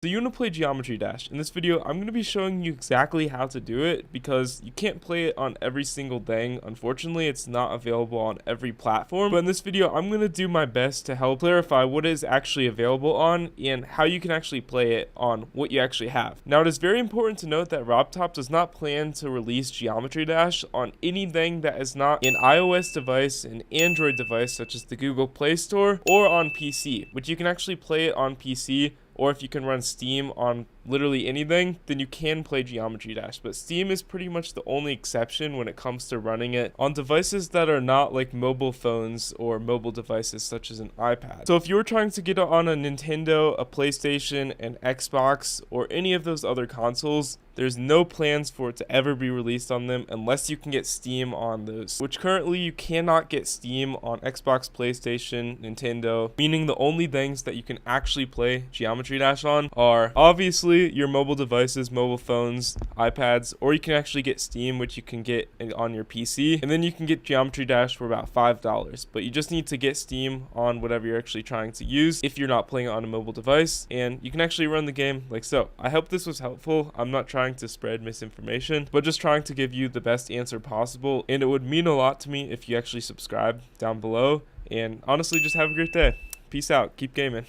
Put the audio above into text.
So you want to play Geometry Dash. In this video, I'm going to be showing you exactly how to do it because you can't play it on every single thing. Unfortunately, it's not available on every platform. But in this video, I'm going to do my best to help clarify what is actually available on and how you can actually play it on what you actually have. Now, it is very important to note that RobTop does not plan to release Geometry Dash on anything that is not an iOS device, an Android device such as the Google Play Store, or on PC, which you can actually play it on PC. Or if you can run Steam on literally anything, then you can play Geometry Dash. But Steam is pretty much the only exception when it comes to running it on devices that are not like mobile phones or mobile devices such as an iPad. So if you were trying to get it on a Nintendo, a PlayStation, an Xbox, or any of those other consoles, there's no plans for it to ever be released on them unless you can get Steam on those, which currently you cannot get Steam on Xbox, PlayStation, Nintendo, meaning the only things that you can actually play Geometry Dash on are obviously your mobile devices, mobile phones, iPads, or you can actually get Steam, which you can get on your PC, and then you can get Geometry Dash for about $5, but you just need to get Steam on whatever you're actually trying to use if you're not playing it on a mobile device, and you can actually run the game like so. I hope this was helpful. I'm not trying to spread misinformation, but just trying to give you the best answer possible, and it would mean a lot to me if you actually subscribe down below. And honestly, just have a great day. Peace out. Keep gaming.